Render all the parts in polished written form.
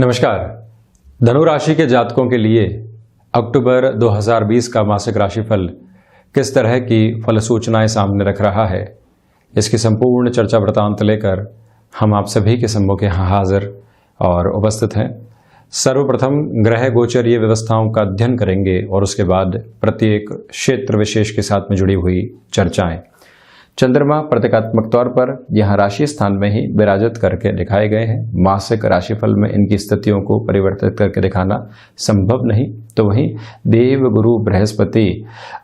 नमस्कार। धनु राशि के जातकों के लिए अक्टूबर 2020 का मासिक राशिफल किस तरह की फल सूचनाएं सामने रख रहा है, इसकी संपूर्ण चर्चा वृतांत लेकर हम आप सभी के सम्मुख यहाँ हाजिर और उपस्थित हैं। सर्वप्रथम ग्रह गोचरीय व्यवस्थाओं का अध्ययन करेंगे और उसके बाद प्रत्येक क्षेत्र विशेष के साथ में जुड़ी हुई चर्चाएं। चंद्रमा प्रतीकात्मक तौर पर यहाँ राशि स्थान में ही विराजित करके दिखाए गए हैं। मासिक राशिफल में इनकी स्थितियों को परिवर्तित करके दिखाना संभव नहीं। तो वहीं देव गुरु बृहस्पति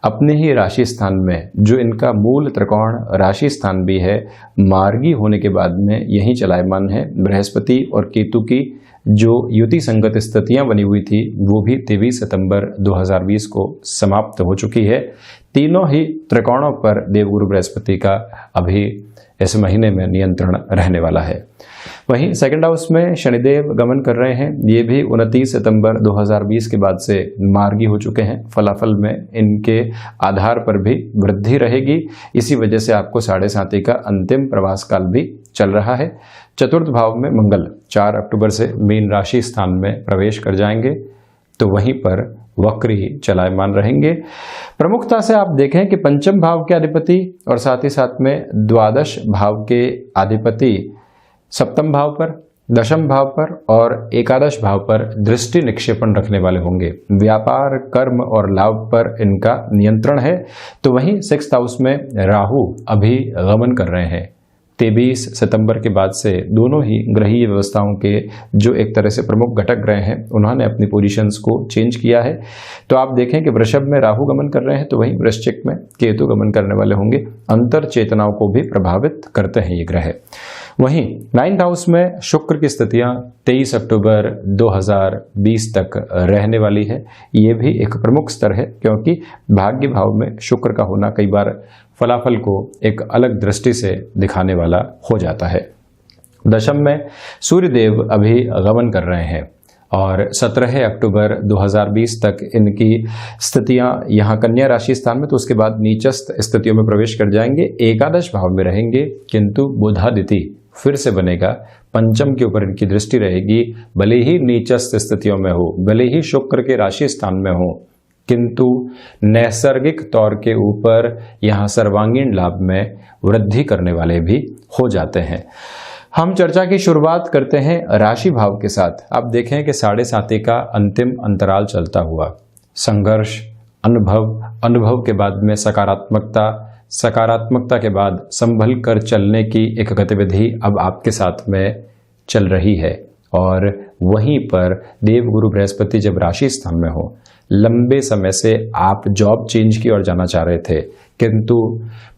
अपने ही राशि स्थान में, जो इनका मूल त्रिकोण राशि स्थान भी है, मार्गी होने के बाद में यहीं चलायमान है। बृहस्पति और केतु की जो युति संगत स्थितियां बनी हुई थी वो भी 23 सितंबर 2020 को समाप्त हो चुकी है। तीनों ही त्रिकोणों पर देवगुरु बृहस्पति का अभी इस महीने में नियंत्रण रहने वाला है। वहीं सेकंड हाउस में शनिदेव गमन कर रहे हैं। ये भी 29 सितंबर 2020 के बाद से मार्गी हो चुके हैं। फलाफल में इनके आधार पर भी वृद्धि रहेगी। इसी वजह से आपको 7.5 का अंतिम प्रवास काल भी चल रहा है। चतुर्थ भाव में मंगल 4 अक्टूबर से मीन राशि स्थान में प्रवेश कर जाएंगे, तो वहीं पर वक्र ही चलायमान रहेंगे। प्रमुखता से आप देखें कि पंचम भाव के अधिपति और साथ ही साथ में द्वादश भाव के अधिपति सप्तम भाव पर, दशम भाव पर और एकादश भाव पर दृष्टि निक्षेपण रखने वाले होंगे। व्यापार, कर्म और लाभ पर इनका नियंत्रण है। तो वहीं 6th हाउस में राहु अभी गमन कर रहे हैं। 23 सितंबर के बाद से दोनों ही ग्रहीय व्यवस्थाओं के जो एक तरह से प्रमुख घटक ग्रह हैं, उन्होंने अपनी पोजीशंस को चेंज किया है। तो आप देखें कि वृषभ में राहु गमन कर रहे हैं, तो वहीं वृश्चिक में केतु गमन करने वाले होंगे। अंतर चेतनाओं को भी प्रभावित करते हैं ये ग्रह। वहीं 9th हाउस में शुक्र की स्थितियां 23 अक्टूबर 2020 तक रहने वाली है। ये भी एक प्रमुख स्तर है, क्योंकि भाग्य भाव में शुक्र का होना कई बार फलाफल को एक अलग दृष्टि से दिखाने वाला हो जाता है। दशम में सूर्यदेव अभी गमन कर रहे हैं और 17 अक्टूबर 2020 तक इनकी स्थितियां यहाँ कन्या राशि स्थान में, तो उसके बाद नीचस्थ स्थितियों में प्रवेश कर जाएंगे। एकादश भाव में रहेंगे, किंतु बुधादिति फिर से बनेगा। पंचम के ऊपर इनकी दृष्टि रहेगी। भले ही नीचस्थ स्थितियों में हो, भले ही शुक्र के राशि स्थान में हो, किंतु नैसर्गिक तौर के ऊपर यहाँ सर्वांगीण लाभ में वृद्धि करने वाले भी हो जाते हैं। हम चर्चा की शुरुआत करते हैं राशि भाव के साथ। आप देखें कि 7.5 का अंतिम अंतराल चलता हुआ संघर्ष, अनुभव के बाद में सकारात्मकता के बाद संभल कर चलने की एक गतिविधि अब आपके साथ में चल रही है। और वहीं पर देवगुरु बृहस्पति जब राशि स्थान में हो, लंबे समय से आप जॉब चेंज की ओर जाना चाह रहे थे, किंतु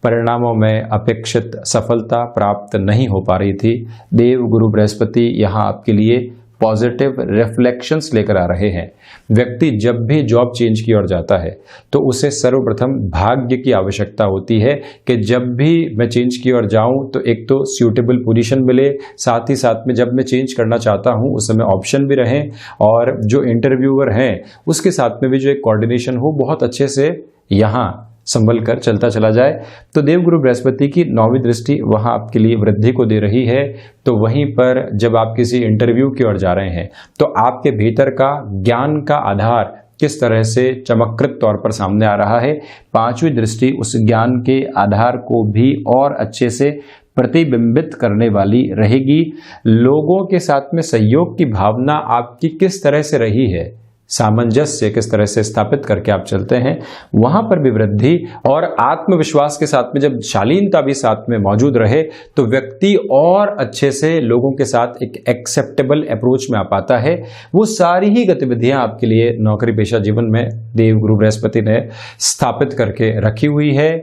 परिणामों में अपेक्षित सफलता प्राप्त नहीं हो पा रही थी। देवगुरु बृहस्पति यहाँ आपके लिए पॉजिटिव रिफ्लेक्शंस लेकर आ रहे हैं। व्यक्ति जब भी जॉब चेंज की ओर जाता है तो उसे सर्वप्रथम भाग्य की आवश्यकता होती है कि जब भी मैं चेंज की ओर जाऊं तो एक तो सूटेबल पोजीशन मिले, साथ ही साथ में जब मैं चेंज करना चाहता हूं उस समय ऑप्शन भी रहें, और जो इंटरव्यूअर हैं उसके साथ में भी जो एक कोऑर्डिनेशन हो, बहुत अच्छे से यहाँ संभल कर चलता चला जाए। तो देवगुरु बृहस्पति की 9वीं दृष्टि वहां आपके लिए वृद्धि को दे रही है। तो वहीं पर जब आप किसी इंटरव्यू की ओर जा रहे हैं तो आपके भीतर का ज्ञान का आधार किस तरह से चमककृत तौर पर सामने आ रहा है, 5वीं दृष्टि उस ज्ञान के आधार को भी और अच्छे से प्रतिबिंबित करने वाली रहेगी। लोगों के साथ में सहयोग की भावना आपकी किस तरह से रही है, सामंजस्य किस तरह से स्थापित करके आप चलते हैं, वहां पर भी वृद्धि और आत्मविश्वास के साथ में जब शालीनता भी साथ में मौजूद रहे तो व्यक्ति और अच्छे से लोगों के साथ एक एक्सेप्टेबल अप्रोच में आ पाता है। वो सारी ही गतिविधियां आपके लिए नौकरी पेशा जीवन में देवगुरु बृहस्पति ने स्थापित करके रखी हुई है।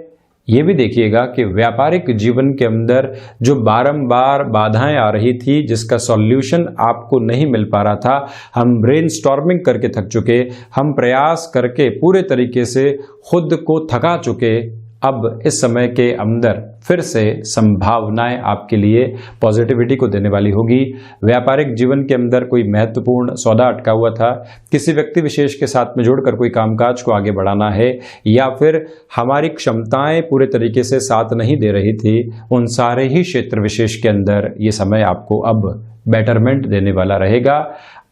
ये भी देखिएगा कि व्यापारिक जीवन के अंदर जो बारंबार बाधाएं आ रही थी, जिसका सॉल्यूशन आपको नहीं मिल पा रहा था, हम ब्रेनस्टॉर्मिंग करके थक चुके, हम प्रयास करके पूरे तरीके से खुद को थका चुके, अब इस समय के अंदर फिर से संभावनाएं आपके लिए पॉजिटिविटी को देने वाली होगी। व्यापारिक जीवन के अंदर कोई महत्वपूर्ण सौदा अटका हुआ था, किसी व्यक्ति विशेष के साथ में जुड़कर कोई कामकाज को आगे बढ़ाना है, या फिर हमारी क्षमताएं पूरे तरीके से साथ नहीं दे रही थी, उन सारे ही क्षेत्र विशेष के अंदर ये समय आपको अब बेटरमेंट देने वाला रहेगा।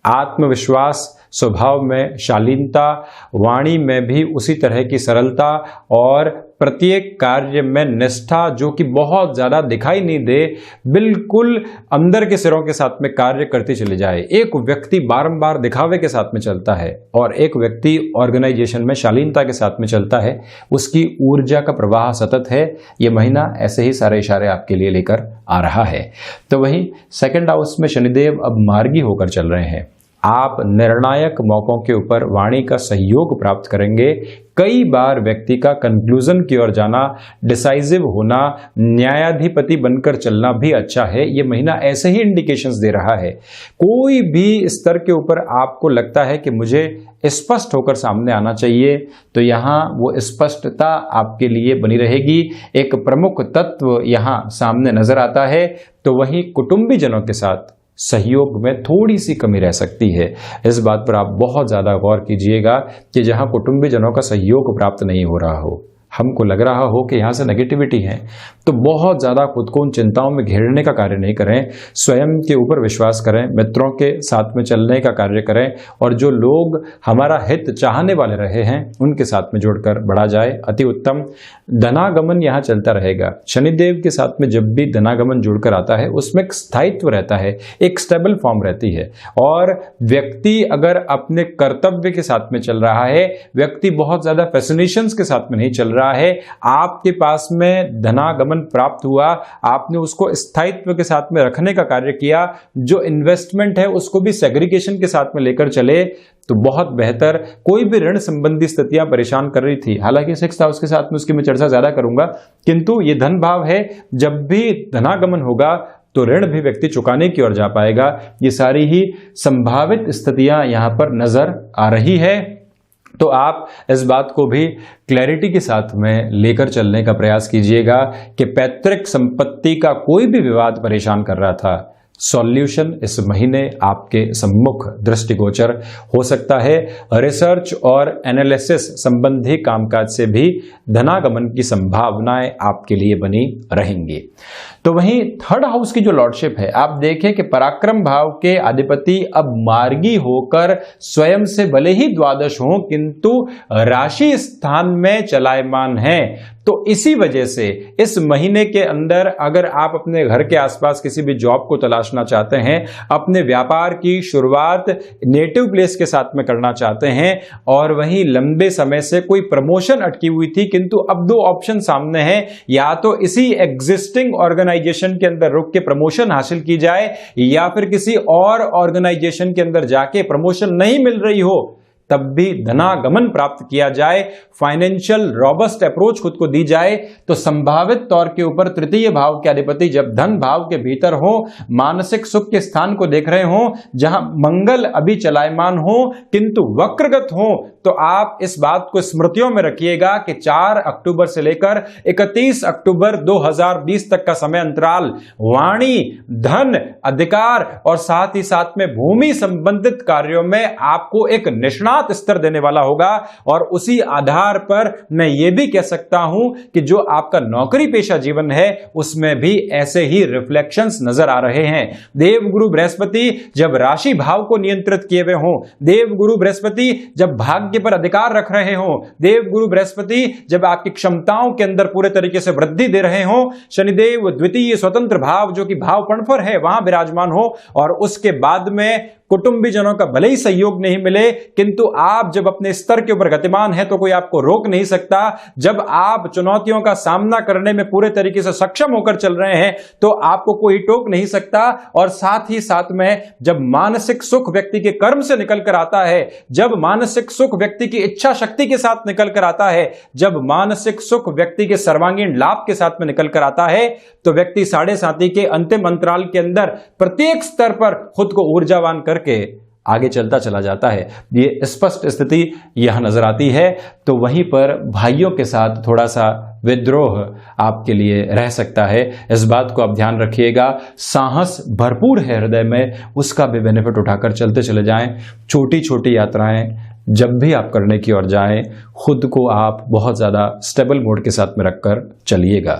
आत्मविश्वास, स्वभाव में शालीनता, वाणी में भी उसी तरह की सरलता और प्रत्येक कार्य में निष्ठा जो कि बहुत ज्यादा दिखाई नहीं दे, बिल्कुल अंदर के सिरों के साथ में कार्य करती चली जाए। एक व्यक्ति बारंबार दिखावे के साथ में चलता है और एक व्यक्ति ऑर्गेनाइजेशन में शालीनता के साथ में चलता है, उसकी ऊर्जा का प्रवाह सतत है। ये महीना ऐसे ही सारे इशारे आपके लिए लेकर आ रहा है। तो वहीं सेकंड हाउस में शनिदेव अब मार्गी होकर चल रहे हैं। आप निर्णायक मौकों के ऊपर वाणी का सहयोग प्राप्त करेंगे। कई बार व्यक्ति का कंक्लूजन की ओर जाना, डिसाइसिव होना, न्यायाधिपति बनकर चलना भी अच्छा है। ये महीना ऐसे ही इंडिकेशंस दे रहा है। कोई भी स्तर के ऊपर आपको लगता है कि मुझे स्पष्ट होकर सामने आना चाहिए, तो यहाँ वो स्पष्टता आपके लिए बनी रहेगी। एक प्रमुख तत्व यहाँ सामने नजर आता है। तो वहीं कुटुंबीजनों के साथ सहयोग में थोड़ी सी कमी रह सकती है। इस बात पर आप बहुत ज्यादा गौर कीजिएगा कि जहां कुटुंबीजनों का सहयोग प्राप्त नहीं हो रहा हो, हमको लग रहा हो कि यहाँ से नेगेटिविटी है, तो बहुत ज़्यादा खुद को उन चिंताओं में घेरने का कार्य नहीं करें। स्वयं के ऊपर विश्वास करें, मित्रों के साथ में चलने का कार्य करें और जो लोग हमारा हित चाहने वाले रहे हैं उनके साथ में जुड़कर बढ़ा जाए, अति उत्तम। धनागमन यहाँ चलता रहेगा। शनिदेव के साथ में जब भी धनागमन जुड़कर आता है उसमें एक स्थायित्व रहता है, एक स्टेबल फॉर्म रहती है। और व्यक्ति अगर अपने कर्तव्य के साथ में चल रहा है, व्यक्ति बहुत ज़्यादा फैसिनेशंस के साथ में नहीं चल रहा है, आपके पास में धनागमन प्राप्त हुआ, आपने उसको स्थायित्व के साथ में रखने का कार्य किया, जो इन्वेस्टमेंट है उसको भी सेग्रीगेशन के साथ में लेकर चले, तो बहुत बेहतर। कोई भी ऋण संबंधी स्थितियां परेशान कर रही थी, हालांकि सिक्स्थ हाउस के साथ में उसकी मैं चर्चा ज्यादा करूंगा, किंतु ये धन भाव है, जब भी धनागमन होगा तो ऋण भी व्यक्ति चुकाने की ओर जा पाएगा। ये सारी ही संभावित स्थितियां यहां पर नजर आ रही है। तो आप इस बात को भी क्लैरिटी के साथ में लेकर चलने का प्रयास कीजिएगा कि पैतृक संपत्ति का कोई भी विवाद परेशान कर रहा था, सॉल्यूशन इस महीने आपके सम्मुख दृष्टिगोचर हो सकता है। रिसर्च और एनालिसिस संबंधी कामकाज से भी धनागमन की संभावनाएं आपके लिए बनी रहेंगी। तो वहीं थर्ड हाउस की जो लॉर्डशिप है, आप देखें कि पराक्रम भाव के अधिपति अब मार्गी होकर स्वयं से भले ही द्वादश हो किंतु राशि स्थान में चलायमान है। तो इसी वजह से इस महीने के अंदर अगर आप अपने घर के आसपास किसी भी जॉब को तलाशना चाहते हैं, अपने व्यापार की शुरुआत नेटिव प्लेस के साथ में करना चाहते हैं, और वहीं लंबे समय से कोई प्रमोशन अटकी हुई थी किंतु अब दो ऑप्शन सामने हैं, या तो इसी एग्जिस्टिंग ऑर्गेनाइजेशन के अंदर रुक के प्रमोशन हासिल की जाए या फिर किसी और ऑर्गेनाइजेशन के अंदर जाके प्रमोशन नहीं मिल रही हो तब भी धनागमन प्राप्त किया जाए, फाइनेंशियल रॉबस्ट अप्रोच खुद को दी जाए, तो संभावित तौर के ऊपर तृतीय भाव के अधिपति जब धन भाव के भीतर हो, मानसिक सुख के स्थान को देख रहे हो, जहां मंगल अभी चलायमान हो किंतु वक्रगत हो, तो आप इस बात को स्मृतियों में रखिएगा कि 4 अक्टूबर से लेकर 31 अक्टूबर 2020 तक का समय अंतराल वाणी, धन, अधिकार और साथ ही साथ में भूमि संबंधित कार्यों में आपको एक निष्णात स्तर देने वाला होगा। और उसी आधार पर मैं यह भी कह सकता हूं कि जो आपका नौकरी पेशा जीवन है उसमें भी ऐसे ही रिफ्लेक्शंस नजर आ रहे हैं। देवगुरु बृहस्पति जब राशि भाव को नियंत्रित किए हुए हों, देवगुरु बृहस्पति जब भाग्य पर अधिकार रख रहे हों, देवगुरु बृहस्पति जब आपकी क्षमताओं के अंदर पूरे तरीके से वृद्धि दे रहे हों, शनिदेव द्वितीय स्वतंत्र भाव जो कि भाव पणफर है वहां विराजमान हो, और उसके बाद में कुटुंबीजनों का भले ही सहयोग नहीं मिले किंतु आप जब अपने स्तर के ऊपर गतिमान है तो कोई आपको रोक नहीं सकता। जब आप चुनौतियों का सामना करने में पूरे तरीके से सक्षम होकर चल रहे हैं तो आपको कोई टोक नहीं सकता। और साथ ही साथ में जब मानसिक सुख व्यक्ति के कर्म से निकल कर आता है, जब मानसिक सुख व्यक्ति की इच्छा शक्ति के साथ निकल कर आता है, जब मानसिक सुख व्यक्ति के सर्वांगीण लाभ के साथ में निकल कर आता है, तो व्यक्ति साढ़े साथी के अंतिम अंतराल के अंदर प्रत्येक स्तर पर खुद को ऊर्जावान करके आगे चलता चला जाता है। ये स्पष्ट स्थिति यहां नजर आती है। तो वहीं पर भाइयों के साथ थोड़ा सा विद्रोह आपके लिए रह सकता है, इस बात को आप ध्यान रखिएगा। साहस भरपूर है हृदय में, उसका भी बेनिफिट उठाकर चलते चले जाएं। छोटी छोटी यात्राएं जब भी आप करने की ओर जाएं, खुद को आप बहुत ज्यादा स्टेबल मोड के साथ में रखकर चलिएगा।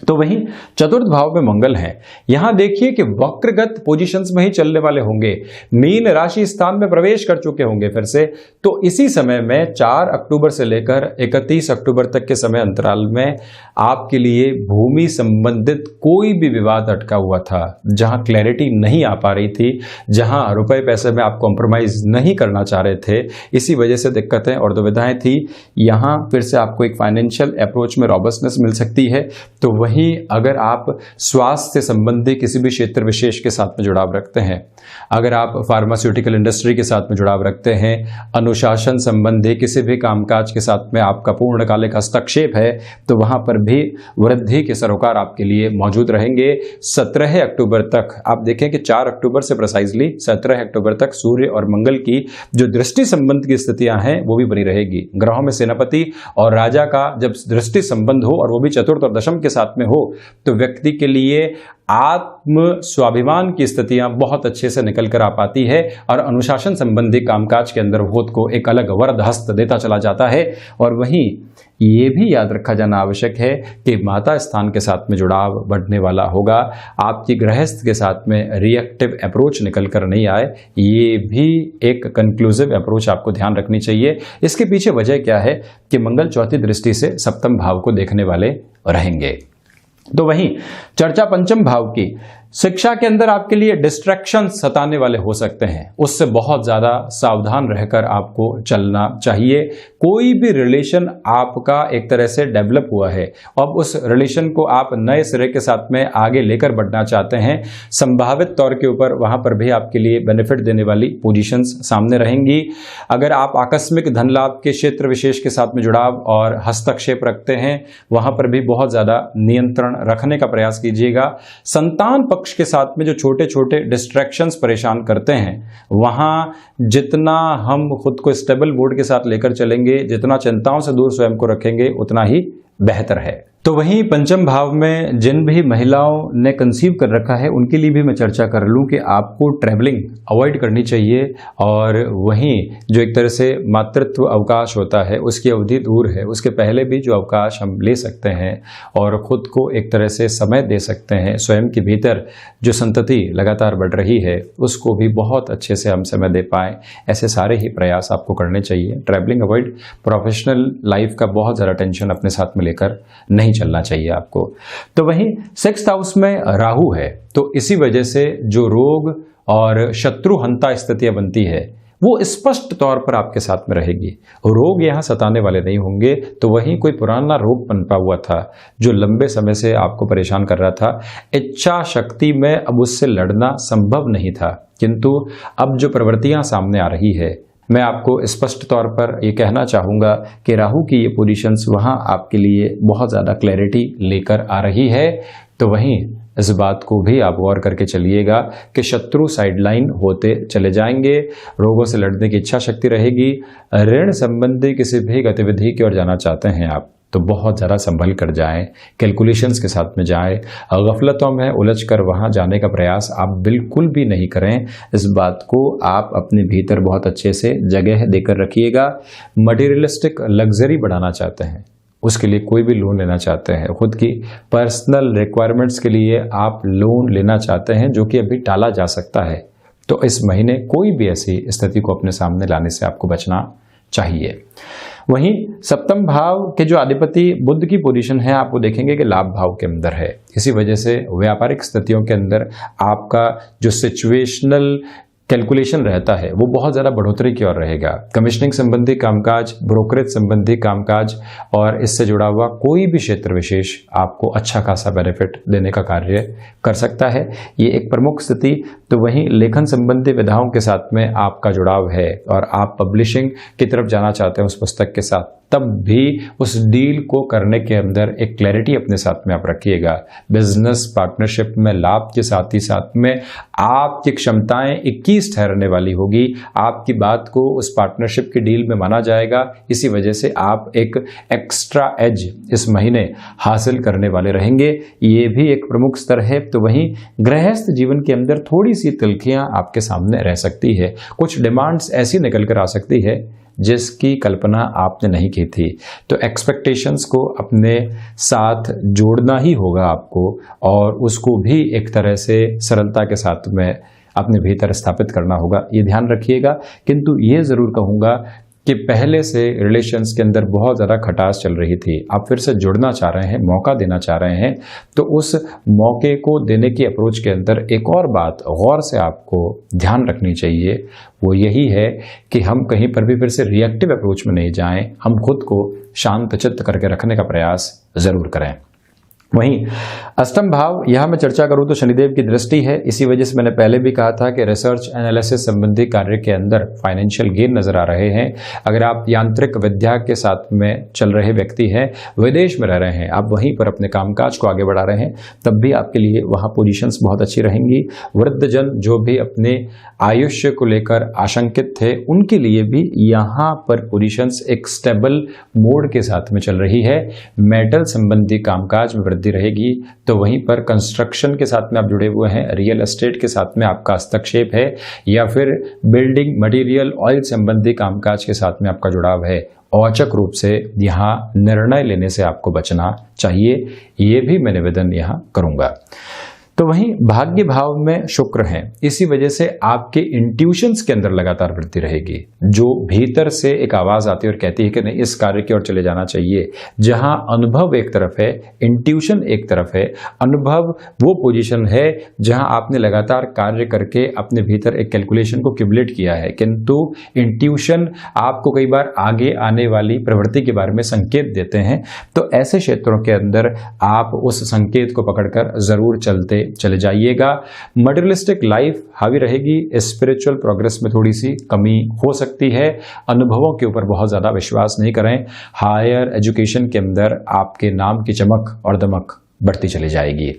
तो वहीं चतुर्थ भाव में मंगल है। यहां देखिए कि वक्रगत पोजीशंस में ही चलने वाले होंगे, मीन राशि स्थान में प्रवेश कर चुके होंगे फिर से। तो इसी समय में 4 अक्टूबर से लेकर 31 अक्टूबर तक के समय अंतराल में आपके लिए भूमि संबंधित कोई भी विवाद अटका हुआ था, जहां क्लैरिटी नहीं आ पा रही थी, जहां रुपए पैसे में आप कॉम्प्रोमाइज नहीं करना चाह रहे थे, इसी वजह से दिक्कतें और दुविधाएं थी, यहां फिर से आपको एक फाइनेंशियल अप्रोच में रॉबस्टनेस मिल सकती है। तो वहीं अगर आप स्वास्थ्य संबंधी किसी भी क्षेत्र विशेष के साथ में जुड़ाव रखते हैं, अगर आप फार्मास्यूटिकल इंडस्ट्री के साथ में जुड़ाव रखते हैं, अनुशासन संबंधी किसी भी कामकाज के साथ में आपका पूर्णकालिक हस्तक्षेप है, तो वहां पर भी वृद्धि के सरोकार आपके लिए मौजूद रहेंगे। 17 अक्टूबर तक आप देखें कि 4 अक्टूबर से प्रिसाइजली 17 अक्टूबर तक सूर्य और मंगल की जो दृष्टि संबंध की स्थितियां हैं वो भी बनी रहेगी। ग्रहों में सेनापति और राजा का जब दृष्टि संबंध हो और वो भी चतुर्थ और दशम के साथ में हो, तो व्यक्ति के लिए आत्म स्वाभिमान की स्थितियां बहुत अच्छे से निकल कर आ पाती है और अनुशासन संबंधी कामकाज के अंदर खुद को एक अलग वरद हस्त देता चला जाता है। और वहीं ये भी याद रखा जाना आवश्यक है कि माता स्थान के साथ में जुड़ाव बढ़ने वाला होगा। आपकी गृहस्थ के साथ में रिएक्टिव अप्रोच निकल कर नहीं आए, ये भी एक कंक्लूसिव अप्रोच आपको ध्यान रखनी चाहिए। इसके पीछे वजह क्या है कि मंगल चौथी दृष्टि से सप्तम भाव को देखने वाले रहेंगे। तो वहीं चर्चा पंचम भाव की, शिक्षा के अंदर आपके लिए डिस्ट्रैक्शन सताने वाले हो सकते हैं, उससे बहुत ज़्यादा सावधान रहकर आपको चलना चाहिए। कोई भी रिलेशन आपका एक तरह से डेवलप हुआ है, अब उस रिलेशन को आप नए सिरे के साथ में आगे लेकर बढ़ना चाहते हैं, संभावित तौर के ऊपर वहां पर भी आपके लिए बेनिफिट देने वाली पोजीशंस सामने रहेंगी। अगर आप आकस्मिक धन लाभ के क्षेत्र विशेष के साथ में जुड़ाव और हस्तक्षेप रखते हैं, वहां पर भी बहुत ज़्यादा नियंत्रण रखने का प्रयास कीजिएगा। संतान पक्ष के साथ में जो छोटे छोटे डिस्ट्रैक्शंस परेशान करते हैं, वहां जितना हम खुद को स्टेबल बोर्ड के साथ लेकर चलेंगे, जितना चिंताओं से दूर स्वयं को रखेंगे, उतना ही बेहतर है। तो वहीं पंचम भाव में जिन भी महिलाओं ने कंसीव कर रखा है, उनके लिए भी मैं चर्चा कर लूं कि आपको ट्रैवलिंग अवॉइड करनी चाहिए। और वहीं जो एक तरह से मातृत्व अवकाश होता है उसकी अवधि दूर है, उसके पहले भी जो अवकाश हम ले सकते हैं और ख़ुद को एक तरह से समय दे सकते हैं, स्वयं के भीतर जो संतति लगातार बढ़ रही है उसको भी बहुत अच्छे से हम समय दे पाएँ, ऐसे सारे ही प्रयास आपको करने चाहिए। ट्रैवलिंग अवॉइड, प्रोफेशनल लाइफ का बहुत ज़्यादा टेंशन अपने साथ में लेकर नहीं चलना चाहिए आपको। तो वहीं 6th हाउस में राहु है, तो इसी वजह से जो रोग और शत्रुहंता स्थितियां बनती है वो स्पष्ट तौर पर आपके साथ में रहेगी। रोग यहां सताने वाले नहीं होंगे। तो वहीं कोई पुराना रोग पनपा हुआ था जो लंबे समय से आपको परेशान कर रहा था, इच्छा शक्ति में अब उससे लड़ना संभव नहीं था, किंतु अब जो प्रवृत्तियां सामने आ रही है, मैं आपको स्पष्ट तौर पर ये कहना चाहूँगा कि राहु की ये पोजीशंस वहाँ आपके लिए बहुत ज़्यादा क्लैरिटी लेकर आ रही है। तो वहीं इस बात को भी आप गौर करके चलिएगा कि शत्रु साइडलाइन होते चले जाएंगे, रोगों से लड़ने की इच्छा शक्ति रहेगी। ऋण संबंधी किसी भी गतिविधि की ओर जाना चाहते हैं आप, तो बहुत ज़्यादा संभल कर जाएं, कैलकुलेशंस के साथ में जाएं, गफलतों में उलझ कर वहाँ जाने का प्रयास आप बिल्कुल भी नहीं करें। इस बात को आप अपने भीतर बहुत अच्छे से जगह देकर रखिएगा। मटेरियलिस्टिक लग्जरी बढ़ाना चाहते हैं, उसके लिए कोई भी लोन लेना चाहते हैं, खुद की पर्सनल रिक्वायरमेंट्स के लिए आप लोन लेना चाहते हैं जो कि अभी टाला जा सकता है, तो इस महीने कोई भी ऐसी स्थिति को अपने सामने लाने से आपको बचना चाहिए। वहीं सप्तम भाव के जो अधिपति बुध की पोजीशन है, आप वो देखेंगे कि लाभ भाव के अंदर है। इसी वजह से व्यापारिक स्थितियों के अंदर आपका जो सिचुएशनल कैलकुलेशन रहता है वो बहुत ज़्यादा बढ़ोतरी की ओर रहेगा। कमीशनिंग संबंधी कामकाज, ब्रोकरेज संबंधी कामकाज और इससे जुड़ा हुआ कोई भी क्षेत्र विशेष आपको अच्छा खासा बेनिफिट देने का कार्य कर सकता है, ये एक प्रमुख स्थिति। तो वहीं लेखन संबंधी विधाओं के साथ में आपका जुड़ाव है और आप पब्लिशिंग की तरफ जाना चाहते हैं उस पुस्तक के साथ, तब भी उस डील को करने के अंदर एक क्लैरिटी अपने साथ में आप रखिएगा। बिजनेस पार्टनरशिप में लाभ के साथ ही साथ में आपकी क्षमताएं 21 ठहरने वाली होगी, आपकी बात को उस पार्टनरशिप की डील में माना जाएगा। इसी वजह से आप एक एक्स्ट्रा एज इस महीने हासिल करने वाले रहेंगे, ये भी एक प्रमुख स्तर है। तो वहीं गृहस्थ जीवन के अंदर थोड़ी सी तिल्खियां आपके सामने रह सकती है, कुछ डिमांड्स ऐसी निकल कर आ सकती है जिसकी कल्पना आपने नहीं की थी। तो एक्सपेक्टेशंस को अपने साथ जोड़ना ही होगा आपको, और उसको भी एक तरह से सरलता के साथ में अपने भीतर स्थापित करना होगा, ये ध्यान रखिएगा। किंतु ये ज़रूर कहूँगा कि पहले से रिलेशंस के अंदर बहुत ज़्यादा खटास चल रही थी, आप फिर से जुड़ना चाह रहे हैं, मौका देना चाह रहे हैं, तो उस मौके को देने की अप्रोच के अंदर एक और बात गौर से आपको ध्यान रखनी चाहिए, वो यही है कि हम कहीं पर भी फिर से रिएक्टिव अप्रोच में नहीं जाएं, हम खुद को शांत चित्त करके रखने का प्रयास ज़रूर करें। वहीं अष्टम भाव, यहां मैं चर्चा करूं तो शनिदेव की दृष्टि है। इसी वजह से मैंने पहले भी कहा था कि रिसर्च एनालिसिस संबंधी कार्य के अंदर फाइनेंशियल गेन नजर आ रहे हैं। अगर आप यांत्रिक विद्या के साथ में चल रहे व्यक्ति हैं, विदेश में रह रहे हैं, आप वहीं पर अपने कामकाज को आगे बढ़ा रहे हैं, तब भी आपके लिए वहां पोजीशंस बहुत अच्छी रहेंगी। वृद्धजन जो भी अपने आयुष्य को लेकर आशंकित थे, उनके लिए भी यहाँ पर पोजीशंस एक स्टेबल मोड के साथ में चल रही है। मेटल संबंधी कामकाज में रहेगी, तो वहीं पर कंस्ट्रक्शन के साथ में आप जुड़े हुए हैं, रियल एस्टेट के साथ में आपका हस्तक्षेप है, या फिर बिल्डिंग मटेरियल ऑयल संबंधी कामकाज के साथ में आपका जुड़ाव है, औचक रूप से यहाँ निर्णय लेने से आपको बचना चाहिए, ये भी मैं निवेदन यहाँ करूंगा। तो वहीं भाग्य भाव में शुक्र हैं, इसी वजह से आपके इंट्यूशंस के अंदर लगातार वृद्धि रहेगी। जो भीतर से एक आवाज आती है और कहती है कि नहीं, इस कार्य की ओर चले जाना चाहिए, जहां अनुभव एक तरफ है, इंट्यूशन एक तरफ है। अनुभव वो पोजीशन है जहां आपने लगातार कार्य करके अपने भीतर एक कैलकुलेशन को क्यूमुलेट किया है, किंतु इंट्यूशन आपको कई बार आगे आने वाली प्रवृत्ति के बारे में संकेत देते हैं। तो ऐसे क्षेत्रों के अंदर आप उस संकेत को पकड़कर जरूर चले जाइएगा। मटेरियलिस्टिक लाइफ हावी रहेगी, स्पिरिचुअल प्रोग्रेस में थोड़ी सी कमी हो सकती है। अनुभवों के ऊपर बहुत ज्यादा विश्वास नहीं करें। हायर एजुकेशन के अंदर आपके नाम की चमक और दमक बढ़ती चली जाएगी।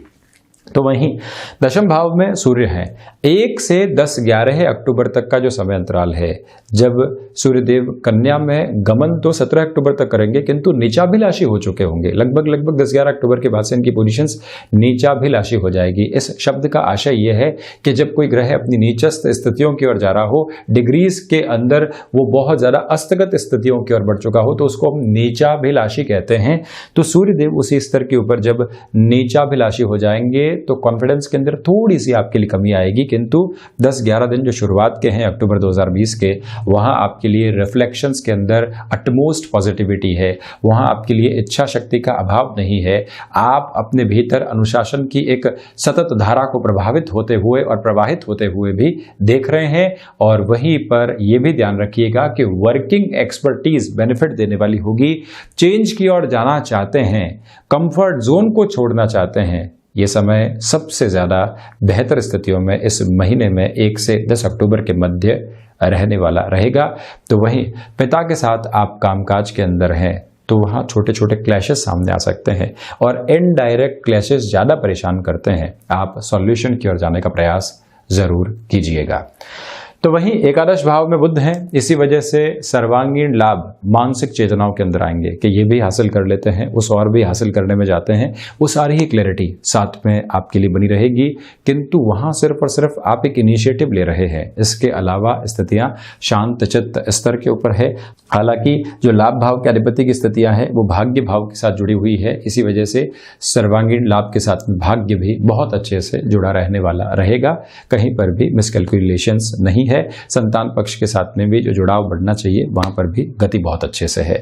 तो वहीं दशम भाव में सूर्य है। 1 से 10-11 अक्टूबर तक का जो समय अंतराल है, जब सूर्यदेव कन्या में गमन तो 17 अक्टूबर तक करेंगे, किंतु नीचाभिलाषी हो चुके होंगे। लगभग 10-11 अक्टूबर के बाद से इनकी पोजीशंस नीचाभिलाषी हो जाएगी। इस शब्द का आशय यह है कि जब कोई ग्रह अपनी नीचस्थ स्थितियों की ओर जा रहा हो, डिग्रीज के अंदर वो बहुत ज्यादा अस्तगत स्थितियों की ओर बढ़ चुका हो, तो उसको हम नीचाभिलाषी कहते हैं। तो सूर्यदेव उसी स्तर के ऊपर जब नीचाभिलाषी हो जाएंगे तो कॉन्फिडेंस के अंदर थोड़ी सी आपके लिए कमी आएगी, किंतु 10-11 दिन जो शुरुआत के हैं अक्टूबर 2020 के, वहां आपके लिए रिफ्लेक्शंस के अंदर अटमोस्ट पॉजिटिविटी है। वहां आपके लिए इच्छा शक्ति का अभाव नहीं है। आप अपने भीतर अनुशासन की एक सतत धारा को प्रभावित होते हुए और प्रवाहित होते हुए भी देख रहे हैं। और वहीं पर यह भी ध्यान रखिएगा कि वर्किंग एक्सपर्टीज बेनिफिट देने वाली होगी। चेंज की ओर जाना चाहते हैं, कंफर्ट जोन को छोड़ना चाहते हैं, ये समय सबसे ज्यादा बेहतर स्थितियों में इस महीने में 1 से 10 अक्टूबर के मध्य रहने वाला रहेगा। तो वहीं पिता के साथ आप कामकाज के अंदर हैं, तो वहाँ छोटे छोटे क्लैशेस सामने आ सकते हैं, और इनडायरेक्ट क्लैशेस ज़्यादा परेशान करते हैं। आप सॉल्यूशन की ओर जाने का प्रयास ज़रूर कीजिएगा। तो वहीं एकादश भाव में बुध हैं, इसी वजह से सर्वांगीण लाभ मानसिक चेतनाओं के अंदर आएंगे कि ये भी हासिल कर लेते हैं, उस और भी हासिल करने में जाते हैं। वो सारी ही क्लैरिटी साथ में आपके लिए बनी रहेगी, किंतु वहां सिर्फ और सिर्फ आप एक इनिशिएटिव ले रहे हैं। इसके अलावा स्थितियां शांत चित्त स्तर के ऊपर है। हालांकि जो लाभ भाव के अधिपति की स्थितियां हैं वो भाग्य भाव के साथ जुड़ी हुई है, इसी वजह से सर्वांगीण लाभ के साथ में भाग्य भी बहुत अच्छे से जुड़ा रहने वाला रहेगा। कहीं पर भी मिसकैलकुलेशंस नहीं है। संतान पक्ष के साथ में भी जो जुड़ाव बढ़ना चाहिए वहां पर भी गति बहुत अच्छे से है।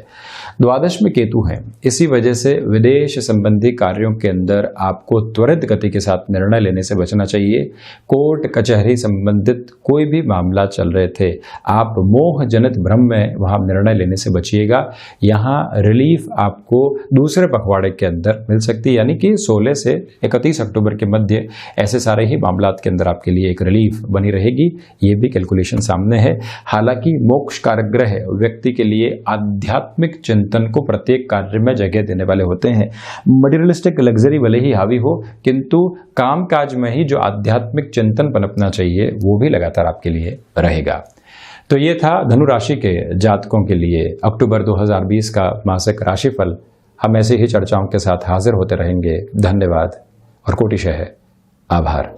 द्वादश में केतु है, इसी वजह से विदेश संबंधी कार्यों के अंदर आपको त्वरित गति के साथ निर्णय लेने से बचना चाहिए। कोर्ट कचहरी संबंधित कोई भी मामला चल रहे थे, आप मोह जनित भ्रम में वहां निर्णय लेने से बचिएगा। यहाँ रिलीफ आपको दूसरे पखवाड़े के अंदर मिल सकती है, यानी कि 16 से 31 अक्टूबर के मध्य ऐसे सारे ही मामलात के अंदर आपके लिए एक रिलीफ बनी रहेगी। ये भी कैलकुलेशन सामने है। हालांकि मोक्ष कारग्रह व्यक्ति के लिए आध्यात्मिक चिंतन को प्रत्येक कार्य में जगह देने वाले होते हैं। मटेरियलिस्टिक लग्जरी भले ही हावी हो, किंतु कामकाज में ही जो आध्यात्मिक चिंतन पनपना चाहिए वो भी लगातार आपके लिए रहेगा। तो ये था धनु राशि के जातकों के लिए अक्टूबर 2020 का मासिक राशिफल। हम ऐसे ही चर्चाओं के साथ हाजिर होते रहेंगे। धन्यवाद और कोटिशः आभार।